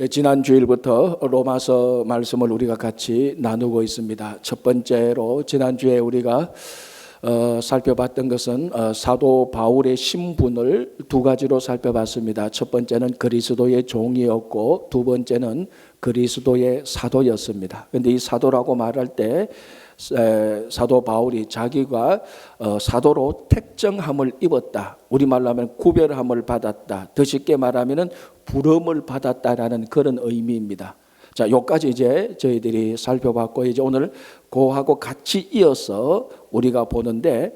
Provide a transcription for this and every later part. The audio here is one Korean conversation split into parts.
지난 주일부터 로마서 말씀을 우리가 같이 나누고 있습니다. 첫 번째로 지난주에 우리가 살펴봤던 것은 사도 바울의 신분을 두 가지로 살펴봤습니다. 첫 번째는 그리스도의 종이었고 두 번째는 그리스도의 사도였습니다. 그런데 이 사도라고 말할 때 사도 바울이 자기가 사도로 택정함을 입었다. 우리말로 하면 구별함을 받았다. 더 쉽게 말하면 부름을 받았다라는 그런 의미입니다. 자, 여기까지 이제 저희들이 살펴봤고 이제 오늘 그하고 같이 이어서 우리가 보는데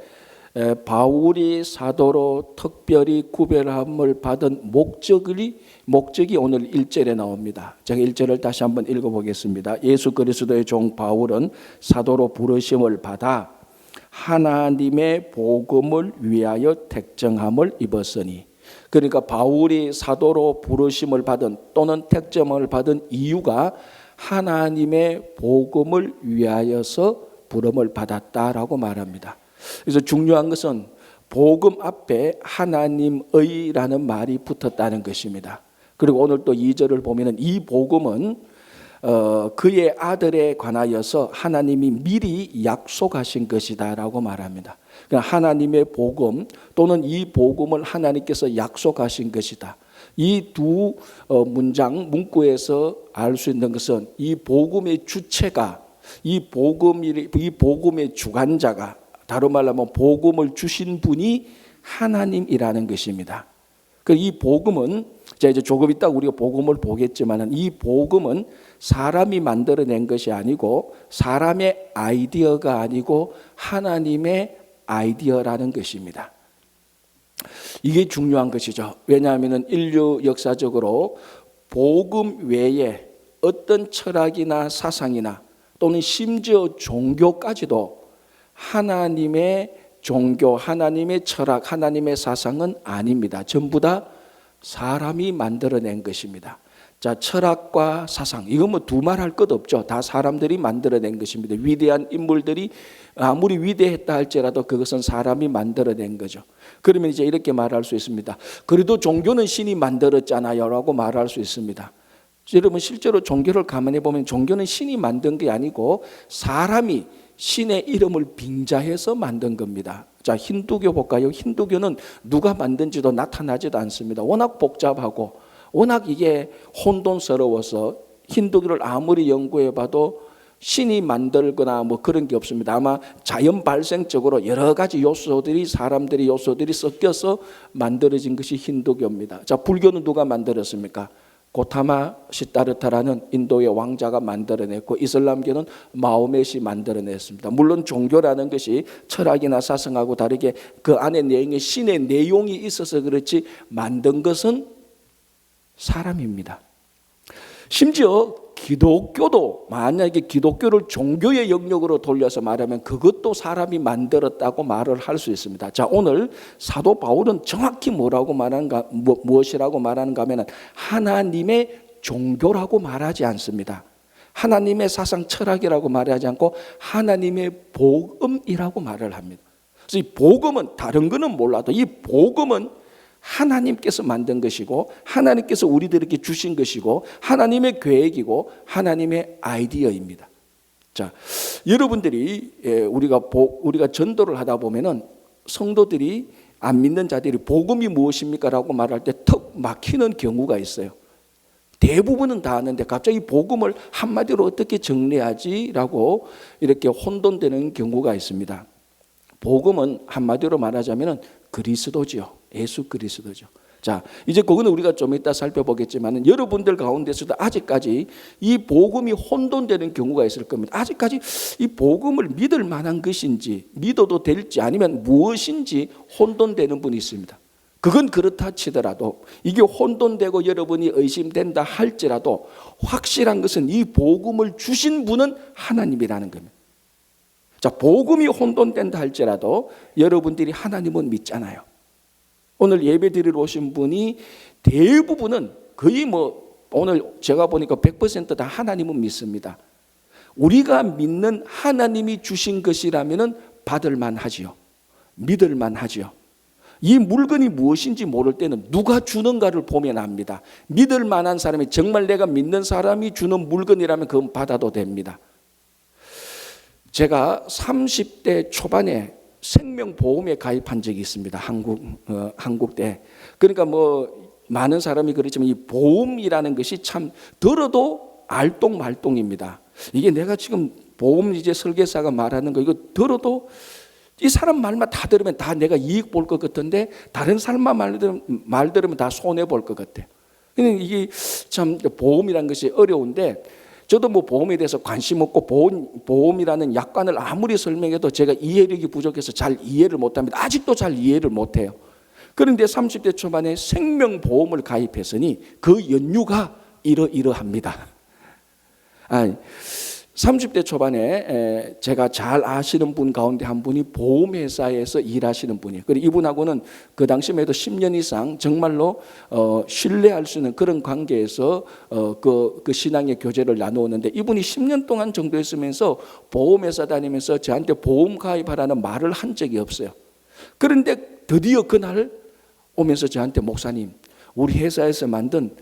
바울이 사도로 특별히 구별함을 받은 목적이 오늘 1절에 나옵니다. 제가 1절을 다시 한번 읽어보겠습니다. 예수 그리스도의 종 바울은 사도로 부르심을 받아 하나님의 복음을 위하여 택정함을 입었으니, 그러니까 바울이 사도로 부르심을 받은 또는 택정을 받은 이유가 하나님의 복음을 위하여서 부름을 받았다라고 말합니다. 그래서 중요한 것은 복음 앞에 하나님의라는 말이 붙었다는 것입니다. 그리고 오늘 또 2절을 보면 이 복음은 그의 아들에 관하여서 하나님이 미리 약속하신 것이다 라고 말합니다. 그러니까 하나님의 복음 또는 이 복음을 하나님께서 약속하신 것이다. 이 두 문구에서 알 수 있는 것은 이 복음의 주체가 이 복음의 주관자가 다른 말로 하면 복음을 주신 분이 하나님이라는 것입니다. 이 복음은 이제 조금 이따 우리가 복음을 보겠지만 이 복음은 사람이 만들어낸 것이 아니고 사람의 아이디어가 아니고 하나님의 아이디어라는 것입니다. 이게 중요한 것이죠. 왜냐하면 인류 역사적으로 복음 외에 어떤 철학이나 사상이나 또는 심지어 종교까지도 하나님의 종교, 하나님의 철학, 하나님의 사상은 아닙니다. 전부 다 사람이 만들어낸 것입니다. 자, 철학과 사상, 이건 뭐 두말할 것 없죠. 다 사람들이 만들어낸 것입니다. 위대한 인물들이 아무리 위대했다 할지라도 그것은 사람이 만들어낸 거죠. 그러면 이제 이렇게 말할 수 있습니다. 그래도 종교는 신이 만들었잖아요 라고 말할 수 있습니다. 여러분 실제로 종교를 가만히 보면 종교는 신이 만든 게 아니고 사람이 신의 이름을 빙자해서 만든 겁니다. 자, 힌두교 볼까요? 힌두교는 누가 만든지도 나타나지도 않습니다. 워낙 복잡하고 워낙 이게 혼돈스러워서 힌두교를 아무리 연구해봐도 신이 만들거나 뭐 그런 게 없습니다. 아마 자연 발생적으로 여러 가지 사람들이 요소들이 섞여서 만들어진 것이 힌두교입니다. 자, 불교는 누가 만들었습니까? 고타마 시타르타라는 인도의 왕자가 만들어냈고 이슬람교는 마호멧이 만들어냈습니다. 물론 종교라는 것이 철학이나 사상하고 다르게 그 안에 내용에 신의 내용이 있어서 그렇지 만든 것은 사람입니다. 심지어 기독교도 만약에 기독교를 종교의 영역으로 돌려서 말하면 그것도 사람이 만들었다고 말을 할 수 있습니다. 자, 오늘 사도 바울은 정확히 무엇이라고 말하는가 하면 하나님의 종교라고 말하지 않습니다. 하나님의 사상 철학이라고 말하지 않고 하나님의 복음이라고 말을 합니다. 그래서 이 복음은 다른 거는 몰라도 이 복음은 하나님께서 만든 것이고 하나님께서 우리들에게 주신 것이고 하나님의 계획이고 하나님의 아이디어입니다. 자, 여러분들이 우리가 전도를 하다 보면은 성도들이 안 믿는 자들이 복음이 무엇입니까라고 말할 때 턱 막히는 경우가 있어요. 대부분은 다 아는데 갑자기 복음을 한마디로 어떻게 정리하지라고 이렇게 혼돈되는 경우가 있습니다. 복음은 한마디로 말하자면 그리스도죠. 예수 그리스도죠. 자, 이제 그거는 우리가 좀 이따 살펴보겠지만 여러분들 가운데서도 아직까지 이 복음이 혼돈되는 경우가 있을 겁니다. 아직까지 이 복음을 믿을 만한 것인지 믿어도 될지 아니면 무엇인지 혼돈되는 분이 있습니다. 그건 그렇다 치더라도 이게 혼돈되고 여러분이 의심된다 할지라도 확실한 것은 이 복음을 주신 분은 하나님이라는 겁니다. 자, 복음이 혼돈된다 할지라도 여러분들이 하나님은 믿잖아요. 오늘 예배 드리러 오신 분이 대부분은 거의 오늘 제가 보니까 100% 다 하나님은 믿습니다. 우리가 믿는 하나님이 주신 것이라면 받을 만하지요. 믿을 만하지요. 이 물건이 무엇인지 모를 때는 누가 주는가를 보면 압니다. 믿을 만한 사람이, 정말 내가 믿는 사람이 주는 물건이라면 그건 받아도 됩니다. 제가 30대 초반에 생명보험에 가입한 적이 있습니다. 한국 때. 그러니까 뭐 많은 사람이 그렇지만 이 보험이라는 것이 참 들어도 알똥말똥입니다. 이게 내가 지금 보험 이제 설계사가 말하는 거 이거 들어도 이 사람 말만 다 들으면 다 내가 이익 볼 것 같은데 다른 사람만 말 들으면 다 손해 볼 것 같아. 이게 참 보험이라는 것이 어려운데 저도 뭐 보험에 대해서 관심 없고 보험이라는 약관을 아무리 설명해도 제가 이해력이 부족해서 잘 이해를 못합니다. 아직도 잘 이해를 못해요. 그런데 30대 초반에 생명보험을 가입했으니 그 연유가 이러합니다. 30대 초반에 제가 잘 아시는 분 가운데 한 분이 보험회사에서 일하시는 분이에요. 그리고 이분하고는 그 당시만 해도 10년 이상 정말로 신뢰할 수 있는 그런 관계에서 그 신앙의 교제를 나누었는데 이분이 10년 동안 정도 했으면서 보험회사 다니면서 저한테 보험 가입하라는 말을 한 적이 없어요. 그런데 드디어 그날 오면서 저한테 목사님, 우리 회사에서 만든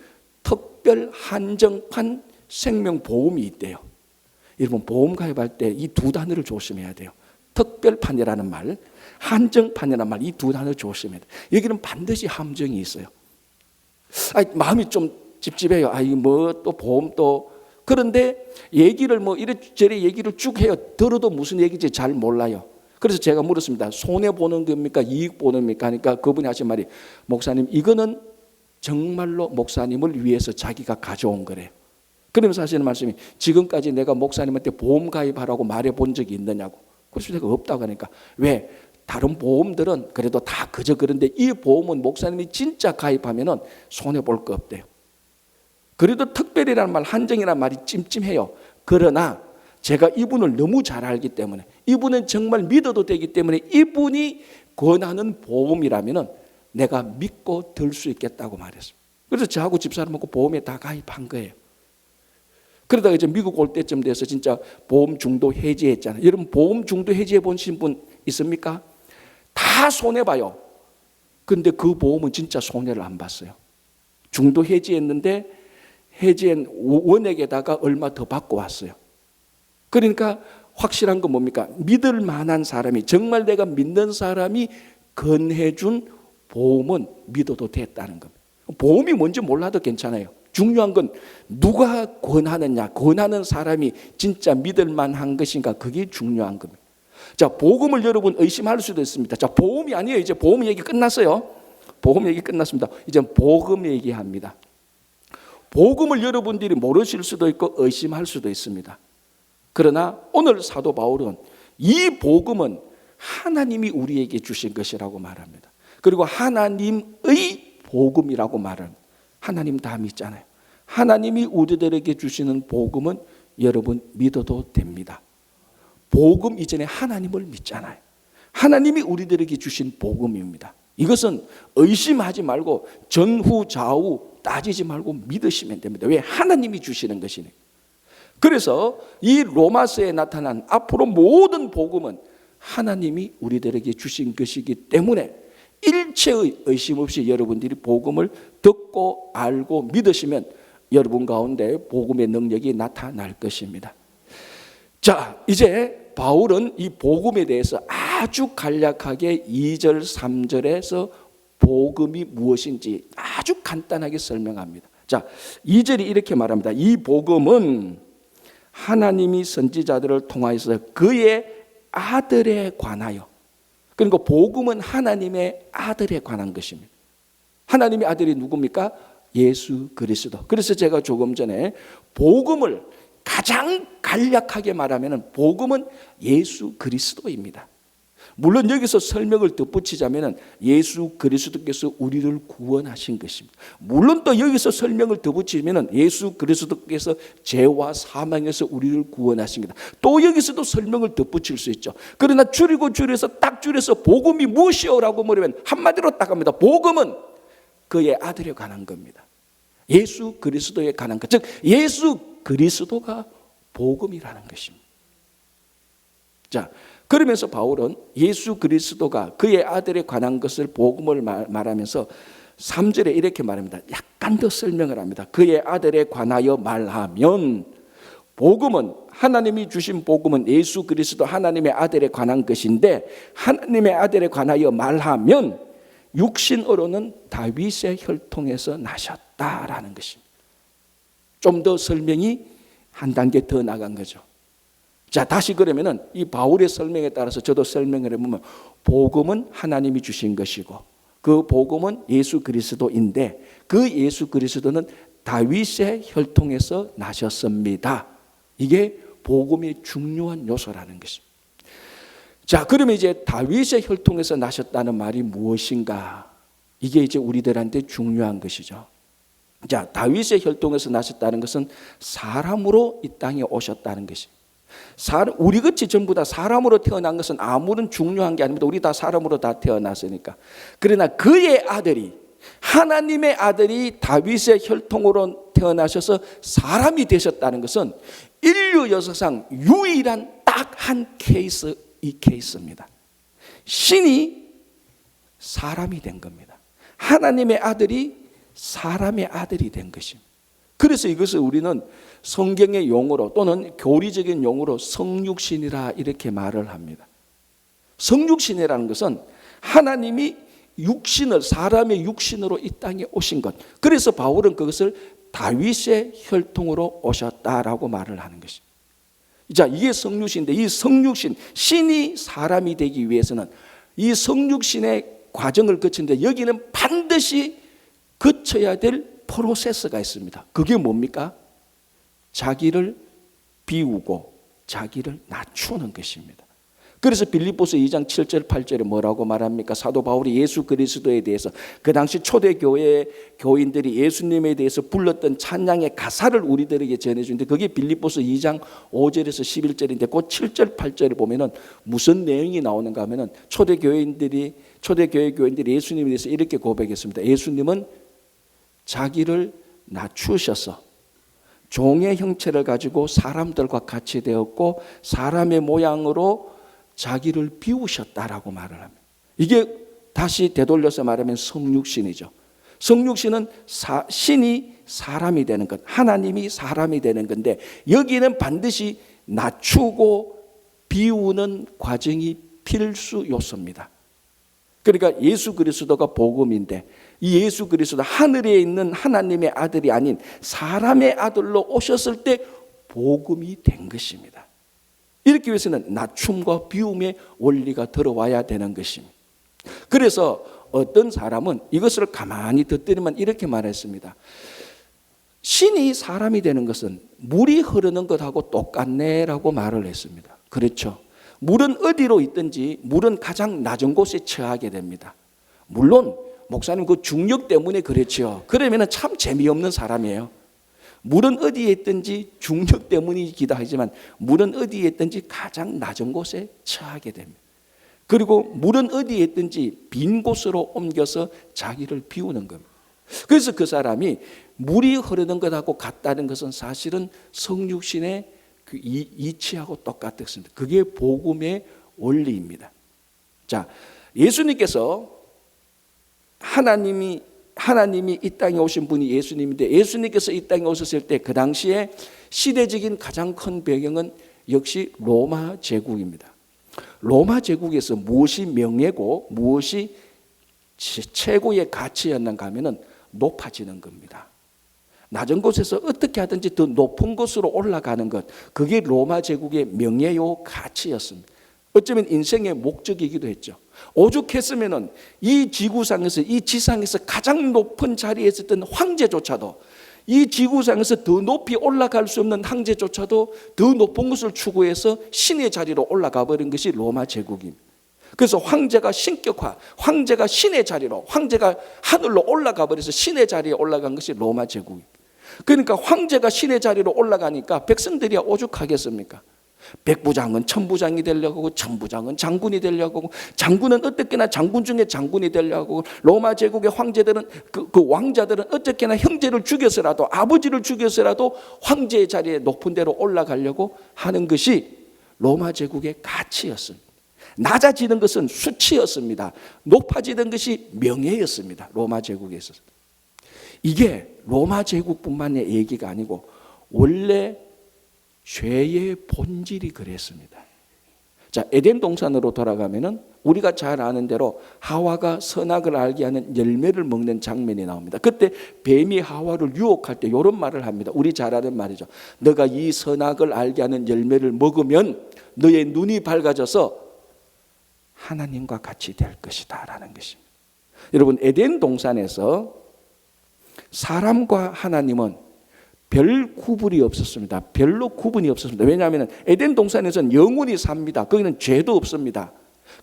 특별 한정판 생명보험이 있대요. 여러분 보험 가입할 때 이 두 단어를 조심해야 돼요. 특별판이라는 말, 한정판이라는 말, 이 두 단어를 조심해야 돼요. 여기는 반드시 함정이 있어요. 마음이 좀 찝찝해요. 뭐 또 보험 또 그런데 얘기를 뭐 이래저래 얘기를 쭉 해요. 들어도 무슨 얘기인지 잘 몰라요. 그래서 제가 물었습니다. 손해 보는 겁니까? 이익 보는 겁니까? 하니까 그분이 하신 말이 목사님 이거는 정말로 목사님을 위해서 자기가 가져온 거래요. 그러면서 하시는 말씀이 지금까지 내가 목사님한테 보험 가입하라고 말해 본 적이 있느냐고. 그래서 제가 없다고 하니까 왜? 다른 보험들은 그래도 다 그저 그런데 이 보험은 목사님이 진짜 가입하면은 손해 볼 거 없대요. 그래도 특별이라는 말, 한정이라는 말이 찜찜해요. 그러나 제가 이분을 너무 잘 알기 때문에 이분은 정말 믿어도 되기 때문에 이분이 권하는 보험이라면은 내가 믿고 들 수 있겠다고 말했어요. 그래서 저하고 집사람하고 보험에 다 가입한 거예요. 그러다가 이제 미국 올 때쯤 돼서 진짜 보험 중도 해지했잖아요. 여러분 보험 중도 해지해 보신 분 있습니까? 다 손해봐요. 근데 그 보험은 진짜 손해를 안 봤어요. 중도 해지했는데 해지한 원액에다가 얼마 더 받고 왔어요. 그러니까 확실한 건 뭡니까? 믿을 만한 사람이, 정말 내가 믿는 사람이 건해준 보험은 믿어도 됐다는 겁니다. 보험이 뭔지 몰라도 괜찮아요. 중요한 건 누가 권하느냐, 권하는 사람이 진짜 믿을 만한 것인가, 그게 중요한 겁니다. 자, 복음을 여러분 의심할 수도 있습니다. 자, 보험이 아니에요. 이제 보험 얘기 끝났어요. 보험 얘기 끝났습니다. 이제 복음 얘기합니다. 복음을 여러분들이 모르실 수도 있고 의심할 수도 있습니다. 그러나 오늘 사도 바울은 이 복음은 하나님이 우리에게 주신 것이라고 말합니다. 그리고 하나님의 복음이라고 말합니다. 하나님 다 믿잖아요. 하나님이 우리들에게 주시는 복음은 여러분 믿어도 됩니다. 복음 이전에 하나님을 믿잖아요. 하나님이 우리들에게 주신 복음입니다. 이것은 의심하지 말고 전후 좌우 따지지 말고 믿으시면 됩니다. 왜? 하나님이 주시는 것이니. 그래서 이 로마서에 나타난 앞으로 모든 복음은 하나님이 우리들에게 주신 것이기 때문에 일체의 의심 없이 여러분들이 복음을 듣고 알고 믿으시면 여러분 가운데 복음의 능력이 나타날 것입니다. 자, 이제 바울은 이 복음에 대해서 아주 간략하게 2절, 3절에서 복음이 무엇인지 아주 간단하게 설명합니다. 자, 2절이 이렇게 말합니다. 이 복음은 하나님이 선지자들을 통하여서 그의 아들에 관하여, 그러니까 복음은 하나님의 아들에 관한 것입니다. 하나님의 아들이 누굽니까? 예수 그리스도. 그래서 제가 조금 전에 복음을 가장 간략하게 말하면 복음은 예수 그리스도입니다. 물론 여기서 설명을 덧붙이자면 예수 그리스도께서 우리를 구원하신 것입니다. 물론 또 여기서 설명을 덧붙이면 예수 그리스도께서 죄와 사망에서 우리를 구원하신 거다. 또 여기서도 설명을 덧붙일 수 있죠. 그러나 줄여서 딱 줄여서 복음이 무엇이오라고 물으면 한마디로 딱 합니다. 복음은 그의 아들에 관한 겁니다. 예수 그리스도에 관한 것, 즉 예수 그리스도가 복음이라는 것입니다. 자, 그러면서 바울은 예수 그리스도가 그의 아들에 관한 것을 복음을 말하면서 3절에 이렇게 말합니다. 약간 더 설명을 합니다. 그의 아들에 관하여 말하면, 복음은, 하나님이 주신 복음은 예수 그리스도 하나님의 아들에 관한 것인데, 하나님의 아들에 관하여 말하면 육신으로는 다윗의 혈통에서 나셨다라는 것입니다. 좀 더 설명이 한 단계 더 나간 거죠. 자, 다시 그러면은 이 바울의 설명에 따라서 저도 설명을 해보면, 복음은 하나님이 주신 것이고 그 복음은 예수 그리스도인데, 그 예수 그리스도는 다윗의 혈통에서 나셨습니다. 이게 복음의 중요한 요소라는 것입니다. 자, 그러면 이제 다윗의 혈통에서 나셨다는 말이 무엇인가? 이게 이제 우리들한테 중요한 것이죠. 자, 다윗의 혈통에서 나셨다는 것은 사람으로 이 땅에 오셨다는 것입니다. 우리같이 전부 다 사람으로 태어난 것은 아무런 중요한 게 아닙니다. 우리 다 사람으로 다 태어났으니까. 그러나 그의 아들이, 하나님의 아들이 다윗의 혈통으로 태어나셔서 사람이 되셨다는 것은 인류 역사상 유일한 딱 한 케이스, 이 케이스입니다. 신이 사람이 된 겁니다. 하나님의 아들이 사람의 아들이 된 것입니다. 그래서 이것을 우리는 성경의 용어로 또는 교리적인 용어로 성육신이라 이렇게 말을 합니다. 성육신이라는 것은 하나님이 육신을, 사람의 육신으로 이 땅에 오신 것. 그래서 바울은 그것을 다윗의 혈통으로 오셨다라고 말을 하는 것입니다. 자, 이게 성육신인데, 이 성육신, 신이 사람이 되기 위해서는 이 성육신의 과정을 거치는데, 여기는 반드시 거쳐야 될 프로세스가 있습니다. 그게 뭡니까? 자기를 비우고 자기를 낮추는 것입니다. 그래서 빌립보서 2장 7절 8절에 뭐라고 말합니까? 사도 바울이 예수 그리스도에 대해서, 그 당시 초대교회 교인들이 예수님에 대해서 불렀던 찬양의 가사를 우리들에게 전해주는데, 그게 빌립보서 2장 5절에서 11절인데 그 7절 8절에 보면은 무슨 내용이 나오는가 하면은 초대교회 교인들이 예수님에 대해서 이렇게 고백했습니다. 예수님은 자기를 낮추셔서 종의 형체를 가지고 사람들과 같이 되었고 사람의 모양으로 자기를 비우셨다라고 말을 합니다. 이게 다시 되돌려서 말하면 성육신이죠. 성육신은 신이 사람이 되는 것, 하나님이 사람이 되는 건데, 여기는 반드시 낮추고 비우는 과정이 필수 요소입니다. 그러니까 예수 그리스도가 복음인데, 이 예수 그리스도 하늘에 있는 하나님의 아들이 아닌 사람의 아들로 오셨을 때 복음이 된 것입니다. 이렇게 위해서는 낮춤과 비움의 원리가 들어와야 되는 것입니다. 그래서 어떤 사람은 이것을 가만히 듣더니만 이렇게 말했습니다. 신이 사람이 되는 것은 물이 흐르는 것하고 똑같네라고 말을 했습니다. 그렇죠. 물은 어디로 있든지 물은 가장 낮은 곳에 처하게 됩니다. 물론 목사님 그 중력 때문에 그렇죠. 그러면 참 재미없는 사람이에요. 물은 어디에 있든지 중력 때문이기도 하지만 물은 어디에 있든지 가장 낮은 곳에 처하게 됩니다. 그리고 물은 어디에 있든지 빈 곳으로 옮겨서 자기를 비우는 겁니다. 그래서 그 사람이 물이 흐르는 것하고 같다는 것은 사실은 성육신의 그 이치하고 똑같았습니다. 그게 복음의 원리입니다. 자, 예수님께서 하나님이 이 땅에 오신 분이 예수님인데, 예수님께서 이 땅에 오셨을 때 그 당시에 시대적인 가장 큰 배경은 역시 로마 제국입니다. 로마 제국에서 무엇이 명예고 무엇이 최고의 가치였는가 하면은 높아지는 겁니다. 낮은 곳에서 어떻게 하든지 더 높은 곳으로 올라가는 것, 그게 로마 제국의 명예요 가치였습니다. 어쩌면 인생의 목적이기도 했죠. 오죽했으면은 이 지구상에서, 이 지상에서 가장 높은 자리에 있었던 황제조차도, 이 지구상에서 더 높이 올라갈 수 없는 황제조차도 더 높은 것을 추구해서 신의 자리로 올라가 버린 것이 로마 제국입니다. 그래서 황제가 신격화, 황제가 신의 자리로, 황제가 하늘로 올라가 버려서 신의 자리에 올라간 것이 로마 제국입니다. 그러니까 황제가 신의 자리로 올라가니까 백성들이 오죽하겠습니까? 백부장은 천부장이 되려고 하고, 천부장은 장군이 되려고 하고, 장군은 어떻게나 장군 중에 장군이 되려고 하고, 로마 제국의 황제들은 그 왕자들은 어떻게나 형제를 죽여서라도, 아버지를 죽여서라도 황제의 자리에 높은 데로 올라가려고 하는 것이 로마 제국의 가치였습니다. 낮아지는 것은 수치였습니다. 높아지는 것이 명예였습니다. 로마 제국에서. 이게 로마 제국뿐만의 얘기가 아니고 원래 죄의 본질이 그랬습니다. 자, 에덴 동산으로 돌아가면은 우리가 잘 아는 대로 하와가 선악을 알게 하는 열매를 먹는 장면이 나옵니다. 그때 뱀이 하와를 유혹할 때 이런 말을 합니다. 우리 잘 아는 말이죠. 너가 이 선악을 알게 하는 열매를 먹으면 너의 눈이 밝아져서 하나님과 같이 될 것이다 라는 것입니다. 여러분, 에덴 동산에서 사람과 하나님은 별 구분이 없었습니다. 별로 구분이 없었습니다. 왜냐하면 에덴 동산에서는 영원히 삽니다. 거기는 죄도 없습니다.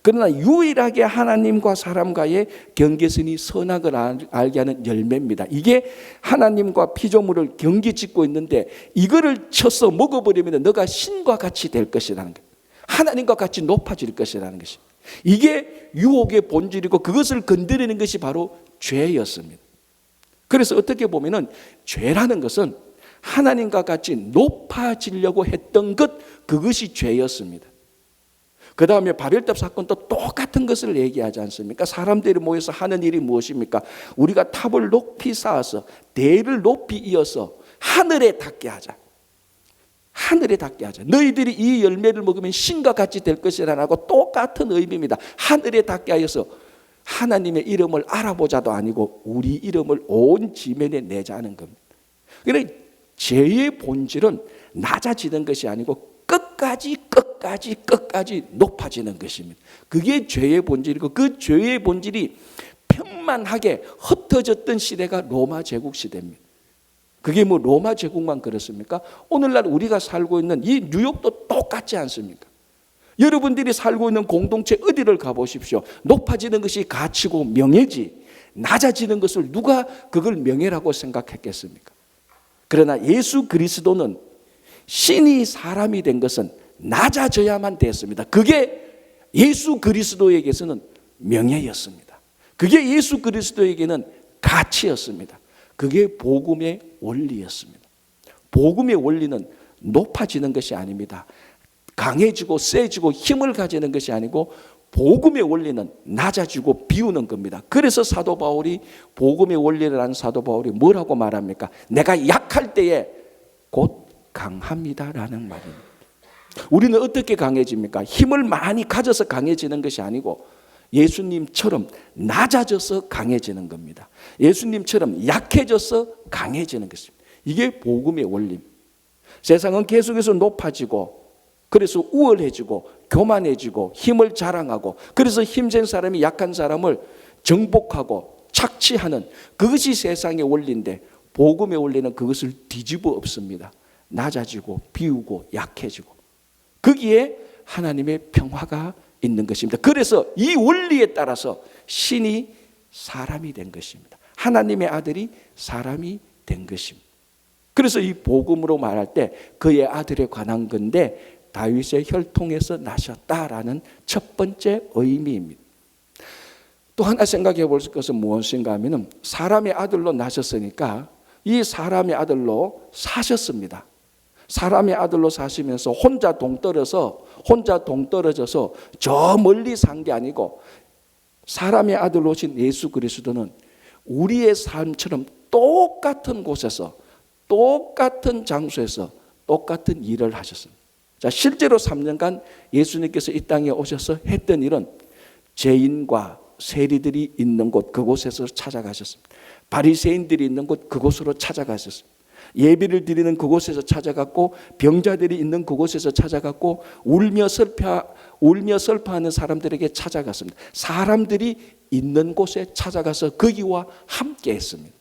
그러나 유일하게 하나님과 사람과의 경계선이 선악을 알게 하는 열매입니다. 이게 하나님과 피조물을 경계짓고 있는데 이거를 쳐서 먹어버리면 너가 신과 같이 될 것이라는 거예요. 하나님과 같이 높아질 것이라는 것입니다. 이게 유혹의 본질이고 그것을 건드리는 것이 바로 죄였습니다. 그래서 어떻게 보면은 죄라는 것은 하나님과 같이 높아지려고 했던 그것이 죄였습니다. 그 다음에 바벨탑 사건도 똑같은 것을 얘기하지 않습니까? 사람들이 모여서 하는 일이 무엇입니까? 우리가 탑을 높이 쌓아서 대를 높이 이어서 하늘에 닿게 하자. 하늘에 닿게 하자. 너희들이 이 열매를 먹으면 신과 같이 될 것이라고 똑같은 의미입니다. 하늘에 닿게 하여서 하나님의 이름을 알아보자도 아니고 우리 이름을 온 지면에 내자는 겁니다. 그러니까 죄의 본질은 낮아지는 것이 아니고 끝까지 높아지는 것입니다. 그게 죄의 본질이고 그 죄의 본질이 편만하게 흩어졌던 시대가 로마 제국 시대입니다. 그게 뭐 로마 제국만 그렇습니까? 오늘날 우리가 살고 있는 이 뉴욕도 똑같지 않습니까? 여러분들이 살고 있는 공동체 어디를 가보십시오. 높아지는 것이 가치고 명예지 낮아지는 것을 누가 그걸 명예라고 생각했겠습니까? 그러나 예수 그리스도는 신이 사람이 된 것은 낮아져야만 됐습니다. 그게 예수 그리스도에게서는 명예였습니다. 그게 예수 그리스도에게는 가치였습니다. 그게 복음의 원리였습니다. 복음의 원리는 높아지는 것이 아닙니다. 강해지고 세지고 힘을 가지는 것이 아니고 복음의 원리는 낮아지고 비우는 겁니다. 그래서 사도 바울이 복음의 원리를 아는 사도 바울이 뭐라고 말합니까? 내가 약할 때에 곧 강합니다라는 말입니다. 우리는 어떻게 강해집니까? 힘을 많이 가져서 강해지는 것이 아니고 예수님처럼 낮아져서 강해지는 겁니다. 예수님처럼 약해져서 강해지는 것입니다. 이게 복음의 원리입니다. 세상은 계속해서 높아지고 그래서 우월해지고 교만해지고 힘을 자랑하고 그래서 힘센 사람이 약한 사람을 정복하고 착취하는 그것이 세상의 원리인데 복음의 원리는 그것을 뒤집어 엎습니다. 낮아지고 비우고 약해지고 거기에 하나님의 평화가 있는 것입니다. 그래서 이 원리에 따라서 신이 사람이 된 것입니다. 하나님의 아들이 사람이 된 것입니다. 그래서 이 복음으로 말할 때 그의 아들에 관한 건데 다윗의 혈통에서 나셨다라는 첫 번째 의미입니다. 또 하나 생각해 볼 것은 무엇인가 하면 사람의 아들로 나셨으니까 이 사람의 아들로 사셨습니다. 사람의 아들로 사시면서 혼자 동떨어져서 저 멀리 산 게 아니고 사람의 아들로 오신 예수 그리스도는 우리의 삶처럼 똑같은 곳에서 똑같은 장소에서 똑같은 일을 하셨습니다. 자, 실제로 3년간 예수님께서 이 땅에 오셔서 했던 일은 죄인과 세리들이 있는 곳 그곳에서 찾아가셨습니다. 바리새인들이 있는 곳 그곳으로 찾아가셨습니다. 예배를 드리는 그곳에서 찾아갔고 병자들이 있는 그곳에서 찾아갔고 울며 슬퍼하는 사람들에게 찾아갔습니다. 사람들이 있는 곳에 찾아가서 거기와 함께 했습니다.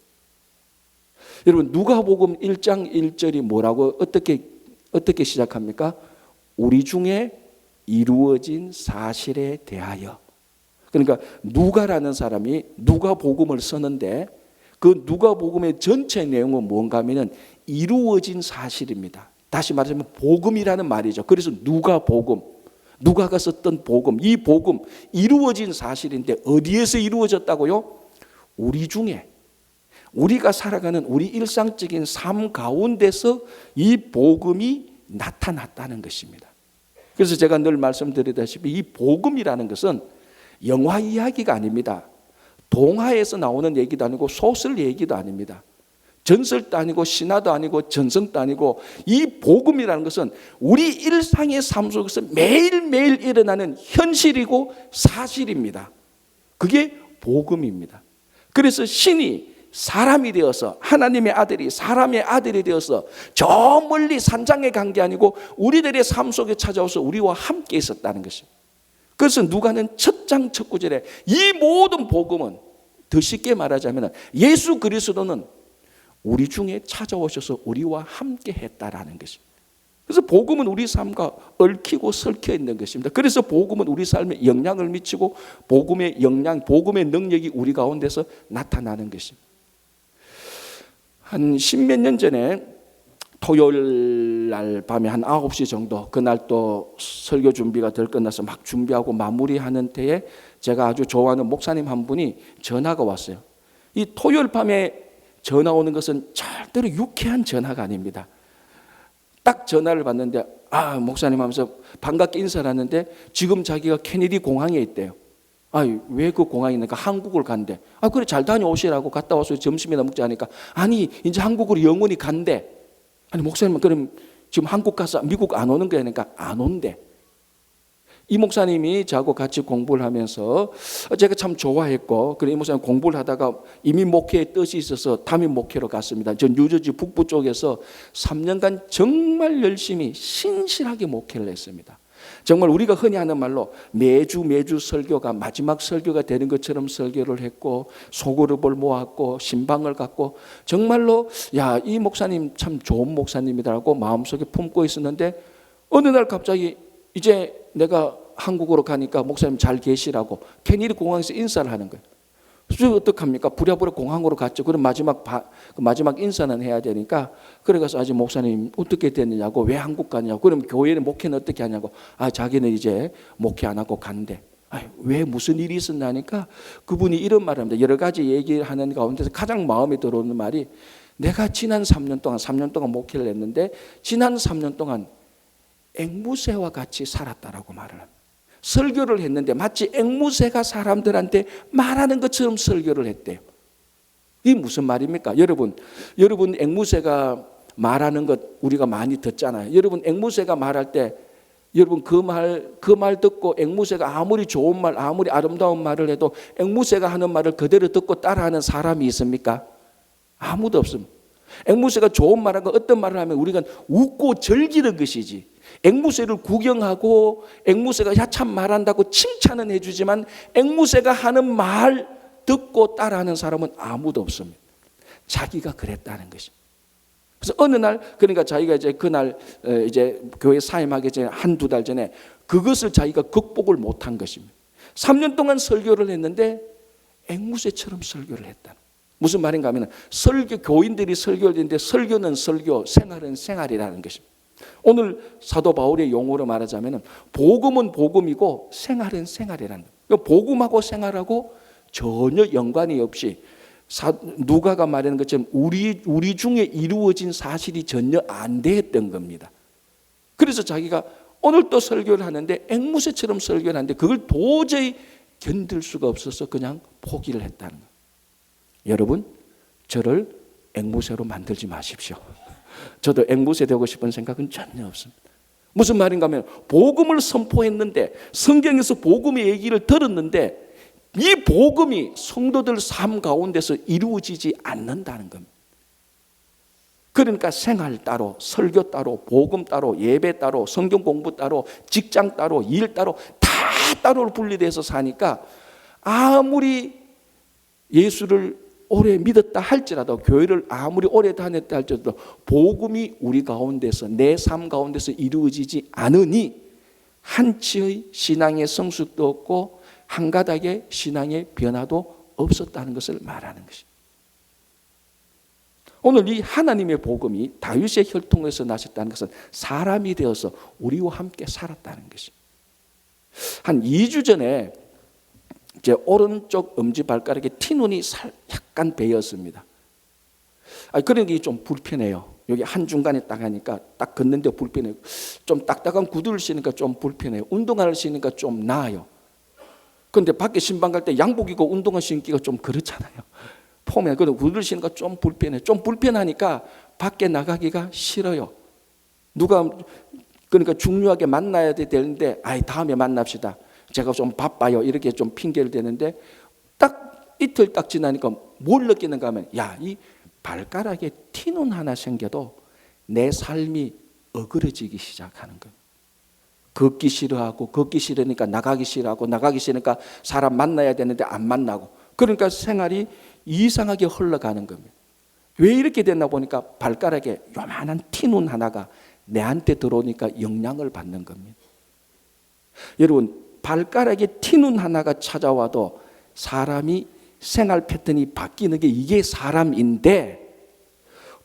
여러분 누가복음 1장 1절이 뭐라고 어떻게 시작합니까? 우리 중에 이루어진 사실에 대하여. 그러니까 누가라는 사람이 누가복음을 쓰는데 그 누가복음의 전체 내용은 뭔가 하면은 이루어진 사실입니다. 다시 말하자면 복음이라는 말이죠. 그래서 누가복음, 누가가 썼던 복음, 이 복음 이루어진 사실인데 어디에서 이루어졌다고요? 우리 중에 우리가 살아가는 우리 일상적인 삶 가운데서 이 복음이 나타났다는 것입니다. 그래서 제가 늘 말씀드리다시피 이 복음이라는 것은 영화 이야기가 아닙니다. 동화에서 나오는 얘기도 아니고 소설 얘기도 아닙니다. 전설도 아니고 신화도 아니고 전성도 아니고 이 복음이라는 것은 우리 일상의 삶 속에서 매일매일 일어나는 현실이고 사실입니다. 그게 복음입니다. 그래서 신이 사람이 되어서 하나님의 아들이 사람의 아들이 되어서 저 멀리 산장에 간 게 아니고 우리들의 삶 속에 찾아와서 우리와 함께 있었다는 것입니다. 그래서 누가는 첫 장 첫 구절에 이 모든 복음은 더 쉽게 말하자면 예수 그리스도는 우리 중에 찾아오셔서 우리와 함께 했다라는 것입니다. 그래서 복음은 우리 삶과 얽히고 설켜 있는 것입니다. 그래서 복음은 우리 삶에 영향을 미치고 복음의 영향, 복음의 능력이 우리 가운데서 나타나는 것입니다. 한 십몇 년 전에 토요일 날 밤에 한 9시 정도, 그날 또 설교 준비가 덜 끝나서 막 준비하고 마무리하는 때에 제가 아주 좋아하는 목사님 한 분이 전화가 왔어요. 이 토요일 밤에 전화 오는 것은 절대로 유쾌한 전화가 아닙니다. 딱 전화를 받는데 목사님 하면서 반갑게 인사를 하는데 지금 자기가 케네디 공항에 있대요. 왜 그 공항에 있는가? 한국을 간대. 그래 잘 다녀오시라고 갔다 와서 점심이나 먹자 하니까 아니 이제 한국으로 영원히 간대. 아니 목사님 그럼 지금 한국 가서 미국 안 오는 거야? 그러니까 안 온대. 이 목사님이 저하고 같이 공부를 하면서 제가 참 좋아했고, 그래 이 목사님 공부를 하다가 이미 목회의 뜻이 있어서 담임 목회로 갔습니다. 전 뉴저지 북부 쪽에서 3년간 정말 열심히 신실하게 목회를 했습니다. 정말 우리가 흔히 하는 말로 매주 설교가 마지막 설교가 되는 것처럼 설교를 했고 소그룹을 모았고 신방을 갖고 정말로 이 목사님 참 좋은 목사님이라고 마음속에 품고 있었는데 어느 날 갑자기 이제 내가 한국으로 가니까 목사님 잘 계시라고 케네디 공항에서 인사를 하는 거예요. 그래서 어떡합니까? 부랴부랴 공항으로 갔죠. 그럼 마지막 인사는 해야 되니까 그래가서 아직 목사님 어떻게 됐느냐고, 왜 한국 가냐고, 그럼 교회는 목회는 어떻게 하냐고, 자기는 이제 목회 안 하고 간대. 왜 무슨 일이 있었나 하니까 그분이 이런 말을 합니다. 여러 가지 얘기하는 가운데서 가장 마음에 들어오는 말이 내가 지난 3년 동안 목회를 했는데 지난 3년 동안 앵무새와 같이 살았다라고 말을 합니다. 설교를 했는데 마치 앵무새가 사람들한테 말하는 것처럼 설교를 했대요. 이게 무슨 말입니까? 여러분 앵무새가 말하는 것 우리가 많이 듣잖아요. 여러분 앵무새가 말할 때 여러분 그 말 듣고 앵무새가 아무리 좋은 말, 아무리 아름다운 말을 해도 앵무새가 하는 말을 그대로 듣고 따라하는 사람이 있습니까? 아무도 없습니다. 앵무새가 좋은 말하고 어떤 말을 하면 우리가 웃고 즐기는 것이지, 앵무새를 구경하고 앵무새가 야참 말한다고 칭찬은 해주지만 앵무새가 하는 말 듣고 따라하는 사람은 아무도 없습니다. 자기가 그랬다는 것입니다. 그래서 어느 날, 그러니까 자기가 이제 그날 이제 교회 사임하기 전에 한두 달 전에 그것을 자기가 극복을 못한 것입니다. 3년 동안 설교를 했는데 앵무새처럼 설교를 했다. 무슨 말인가 하면 교인들이 설교를 했는데 설교는 설교, 생활은 생활이라는 것입니다. 오늘 사도 바울의 용어로 말하자면 복음은 복음이고 생활은 생활이라는 거예요. 복음하고 생활하고 전혀 연관이 없이 누가가 말하는 것처럼 우리 중에 이루어진 사실이 전혀 안 됐던 겁니다. 그래서 자기가 오늘 또 설교를 하는데 앵무새처럼 설교를 하는데 그걸 도저히 견딜 수가 없어서 그냥 포기를 했다는 거예요. 여러분, 저를 앵무새로 만들지 마십시오. 저도 앵무새 되고 싶은 생각은 전혀 없습니다. 무슨 말인가 하면 복음을 선포했는데, 성경에서 복음의 얘기를 들었는데 이 복음이 성도들 삶 가운데서 이루어지지 않는다는 겁니다. 그러니까 생활 따로, 설교 따로, 복음 따로, 예배 따로, 성경 공부 따로, 직장 따로, 일 따로 다 따로 분리돼서 사니까 아무리 예수를 오래 믿었다 할지라도, 교회를 아무리 오래 다녔다 할지라도 복음이 우리 가운데서, 내 삶 가운데서 이루어지지 않으니 한치의 신앙의 성숙도 없고 한 가닥의 신앙의 변화도 없었다는 것을 말하는 것입니다. 오늘 이 하나님의 복음이 다윗의 혈통에서 나셨다는 것은 사람이 되어서 우리와 함께 살았다는 것입니다. 한 2주 전에 제 오른쪽 엄지발가락에 티눈이 약간 베었습니다. 그런 게 좀 불편해요. 여기 한중간에 딱 하니까 딱 걷는데 불편해요. 좀 딱딱한 구두를 신으니까 좀 불편해요. 운동화를 신으니까 좀 나아요. 그런데 밖에 신방 갈 때 양복 입고 운동화 신기가 좀 그렇잖아요. 폼에 그래도 구두를 신으니까 좀 불편해요. 좀 불편하니까 밖에 나가기가 싫어요. 누가 그러니까 중요하게 만나야 되는데 다음에 만납시다. 제가 좀 바빠요. 이렇게 좀 핑계를 대는데 딱 이틀 딱 지나니까 뭘 느끼는가 하면 이 발가락에 티눈 하나 생겨도 내 삶이 어그러지기 시작하는 거예요. 걷기 싫어하고 걷기 싫으니까 나가기 싫어하고 나가기 싫으니까 사람 만나야 되는데 안 만나고 그러니까 생활이 이상하게 흘러가는 겁니다. 왜 이렇게 됐나 보니까 발가락에 요만한 티눈 하나가 내한테 들어오니까 영향을 받는 겁니다. 여러분 발가락에 티눈 하나가 찾아와도 사람이 생활 패턴이 바뀌는 게 이게 사람인데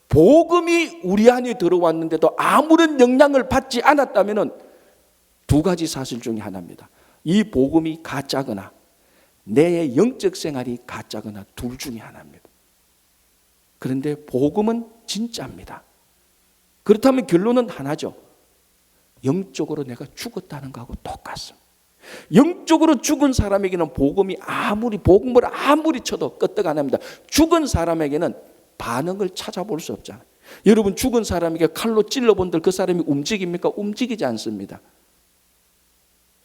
복음이 우리 안에 들어왔는데도 아무런 영향을 받지 않았다면 두 가지 사실 중에 하나입니다. 이 복음이 가짜거나 내 영적 생활이 가짜거나 둘 중에 하나입니다. 그런데 복음은 진짜입니다. 그렇다면 결론은 하나죠. 영적으로 내가 죽었다는 거하고 똑같습니다. 영적으로 죽은 사람에게는 복음을 아무리 쳐도 끄떡 안 합니다. 죽은 사람에게는 반응을 찾아볼 수 없잖아요. 여러분 죽은 사람에게 칼로 찔러본들 그 사람이 움직입니까? 움직이지 않습니다.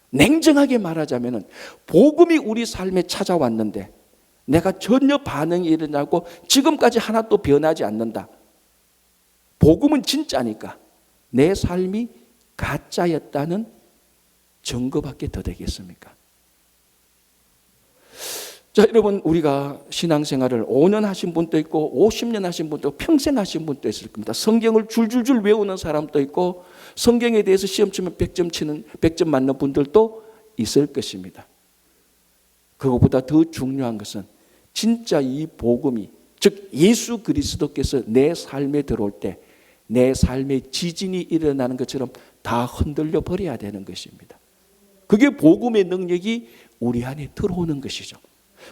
냉정하게 말하자면 복음이 우리 삶에 찾아왔는데 내가 전혀 반응이 일어나고 지금까지 하나도 변하지 않는다. 복음은 진짜니까 내 삶이 가짜였다는 증거밖에 더 되겠습니까? 자, 여러분 우리가 신앙생활을 5년 하신 분도 있고 50년 하신 분도 있고 평생 하신 분도 있을 겁니다. 성경을 줄줄줄 외우는 사람도 있고 성경에 대해서 시험 치면 100점 맞는 분들도 있을 것입니다. 그것보다 더 중요한 것은 진짜 이 복음이 즉 예수 그리스도께서 내 삶에 들어올 때 내 삶에 지진이 일어나는 것처럼 다 흔들려 버려야 되는 것입니다. 그게 복음의 능력이 우리 안에 들어오는 것이죠.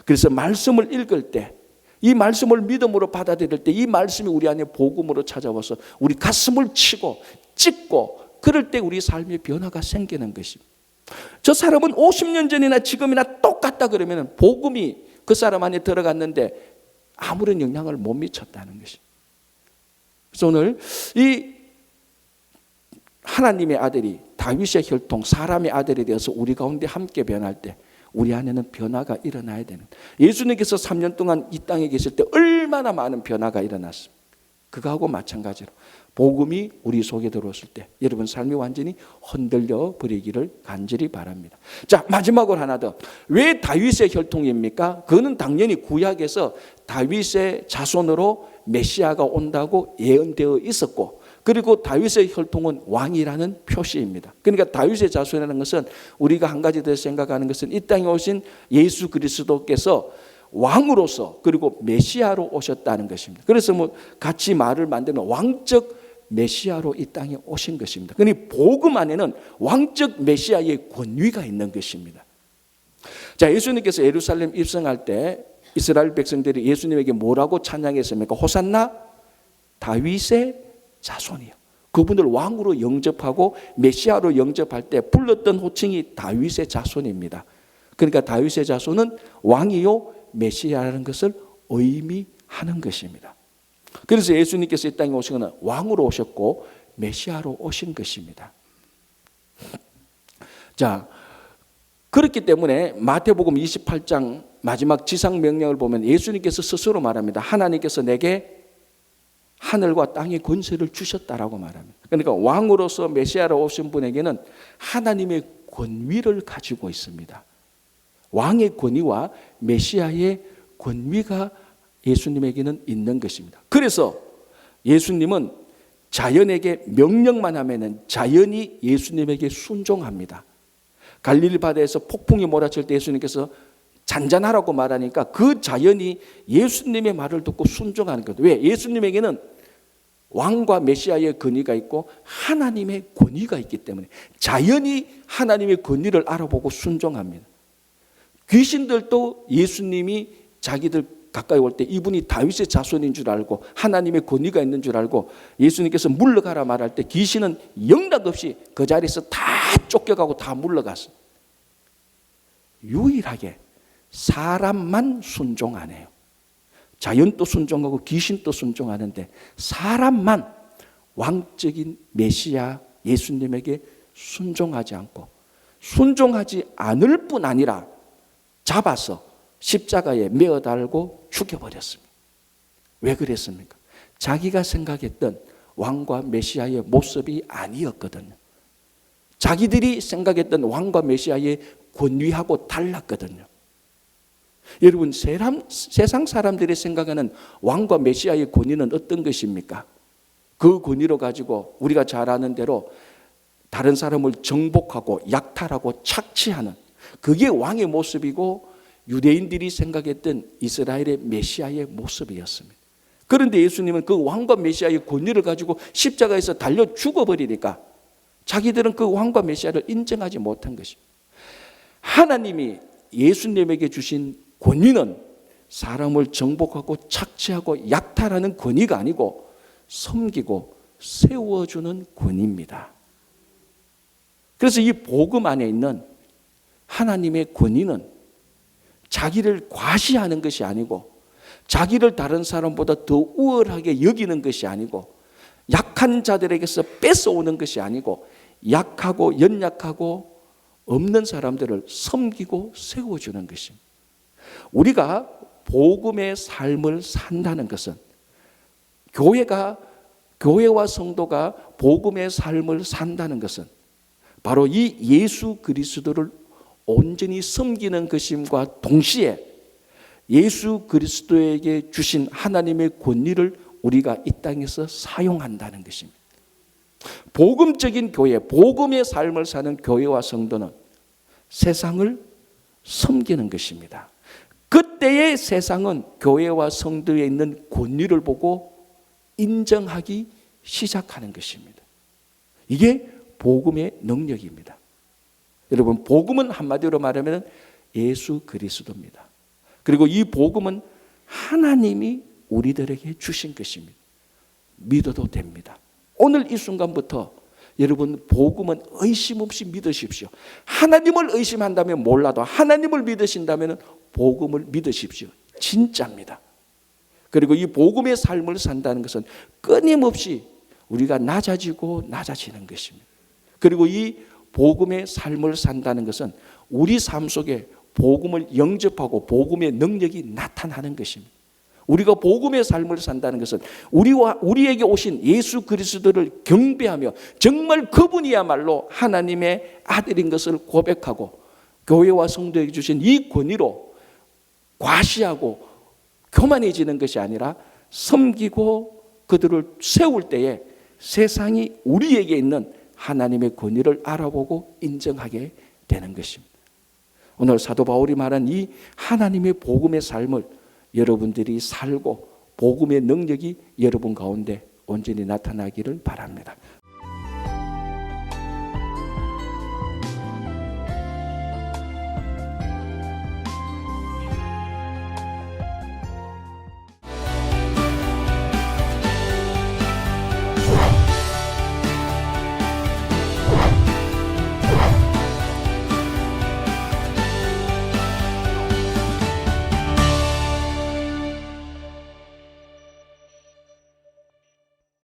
그래서 말씀을 읽을 때 이 말씀을 믿음으로 받아들일 때 이 말씀이 우리 안에 복음으로 찾아와서 우리 가슴을 치고 찢고 그럴 때 우리 삶의 변화가 생기는 것입니다. 저 사람은 50년 전이나 지금이나 똑같다 그러면 복음이 그 사람 안에 들어갔는데 아무런 영향을 못 미쳤다는 것입니다. 그래서 오늘 이 하나님의 아들이 다윗의 혈통 사람의 아들이 되어서 우리 가운데 함께 변할 때 우리 안에는 변화가 일어나야 되는 예수님께서 3년 동안 이 땅에 계실 때 얼마나 많은 변화가 일어났습니다. 그거하고 마찬가지로 복음이 우리 속에 들어왔을 때 여러분 삶이 완전히 흔들려 버리기를 간절히 바랍니다. 자, 마지막으로 하나 더. 왜 다윗의 혈통입니까? 그거는 당연히 구약에서 다윗의 자손으로 메시아가 온다고 예언되어 있었고 그리고 다윗의 혈통은 왕이라는 표시입니다. 그러니까 다윗의 자손이라는 것은 우리가 한 가지 더 생각하는 것은 이 땅에 오신 예수 그리스도께서 왕으로서 그리고 메시아로 오셨다는 것입니다. 그래서 같이 말을 만들면 왕적 메시아로 이 땅에 오신 것입니다. 그러니 복음 안에는 왕적 메시아의 권위가 있는 것입니다. 자, 예수님께서 예루살렘 입성할 때 이스라엘 백성들이 예수님에게 뭐라고 찬양했습니까? 호산나 다윗의 자손이요. 그분을 왕으로 영접하고 메시아로 영접할 때 불렀던 호칭이 다윗의 자손입니다. 그러니까 다윗의 자손은 왕이요 메시아라는 것을 의미하는 것입니다. 그래서 예수님께서 이 땅에 오신 것은 왕으로 오셨고 메시아로 오신 것입니다. 자, 그렇기 때문에 마태복음 28장 마지막 지상 명령을 보면 예수님께서 스스로 말합니다. 하나님께서 내게 하늘과 땅의 권세를 주셨다라고 말합니다. 그러니까 왕으로서 메시아로 오신 분에게는 하나님의 권위를 가지고 있습니다. 왕의 권위와 메시아의 권위가 예수님에게는 있는 것입니다. 그래서 예수님은 자연에게 명령만 하면은 자연이 예수님에게 순종합니다. 갈릴리 바다에서 폭풍이 몰아칠 때 예수님께서 잔잔하라고 말하니까 그 자연이 예수님의 말을 듣고 순종하는 거예요. 왜? 예수님에게는 왕과 메시아의 권위가 있고 하나님의 권위가 있기 때문에 자연이 하나님의 권위를 알아보고 순종합니다. 귀신들도 예수님이 자기들 가까이 올 때 이분이 다윗의 자손인 줄 알고 하나님의 권위가 있는 줄 알고 예수님께서 물러가라 말할 때 귀신은 영락없이 그 자리에서 다 쫓겨가고 다 물러갔어. 유일하게 사람만 순종 안 해요. 자연도 순종하고 귀신도 순종하는데 사람만 왕적인 메시아 예수님에게 순종하지 않고 순종하지 않을 뿐 아니라 잡아서 십자가에 메어 달고 죽여버렸습니다. 왜 그랬습니까? 자기가 생각했던 왕과 메시아의 모습이 아니었거든요. 자기들이 생각했던 왕과 메시아의 권위하고 달랐거든요. 여러분, 세상 사람들이 생각하는 왕과 메시아의 권위는 어떤 것입니까? 그 권위로 가지고 우리가 잘 아는 대로 다른 사람을 정복하고 약탈하고 착취하는, 그게 왕의 모습이고 유대인들이 생각했던 이스라엘의 메시아의 모습이었습니다. 그런데 예수님은 그 왕과 메시아의 권위를 가지고 십자가에서 달려 죽어버리니까 자기들은 그 왕과 메시아를 인정하지 못한 것입니다. 하나님이 예수님에게 주신 권위는 사람을 정복하고 착취하고 약탈하는 권위가 아니고 섬기고 세워주는 권위입니다. 그래서 이 복음 안에 있는 하나님의 권위는 자기를 과시하는 것이 아니고 자기를 다른 사람보다 더 우월하게 여기는 것이 아니고 약한 자들에게서 뺏어오는 것이 아니고 약하고 연약하고 없는 사람들을 섬기고 세워주는 것입니다. 우리가 복음의 삶을 산다는 것은 교회와 성도가 복음의 삶을 산다는 것은 바로 이 예수 그리스도를 온전히 섬기는 것임과 동시에 예수 그리스도에게 주신 하나님의 권위를 우리가 이 땅에서 사용한다는 것입니다. 복음적인 교회, 복음의 삶을 사는 교회와 성도는 세상을 섬기는 것입니다. 그때의 세상은 교회와 성도에 있는 권위를 보고 인정하기 시작하는 것입니다. 이게 복음의 능력입니다. 여러분, 복음은 한마디로 말하면 예수 그리스도입니다. 그리고 이 복음은 하나님이 우리들에게 주신 것입니다. 믿어도 됩니다. 오늘 이 순간부터 여러분, 복음은 의심 없이 믿으십시오. 하나님을 의심한다면 몰라도 하나님을 믿으신다면 복음을 믿으십시오. 진짜입니다. 그리고 이 복음의 삶을 산다는 것은 끊임없이 우리가 낮아지고 낮아지는 것입니다. 그리고 이 복음의 삶을 산다는 것은 우리 삶 속에 복음을 영접하고 복음의 능력이 나타나는 것입니다. 우리가 복음의 삶을 산다는 것은 우리에게 오신 예수 그리스도를 경배하며 정말 그분이야말로 하나님의 아들인 것을 고백하고 교회와 성도에게 주신 이 권위로 과시하고 교만해지는 것이 아니라 섬기고 그들을 세울 때에 세상이 우리에게 있는 하나님의 권위를 알아보고 인정하게 되는 것입니다. 오늘 사도 바울이 말한 이 하나님의 복음의 삶을 여러분들이 살고 복음의 능력이 여러분 가운데 온전히 나타나기를 바랍니다.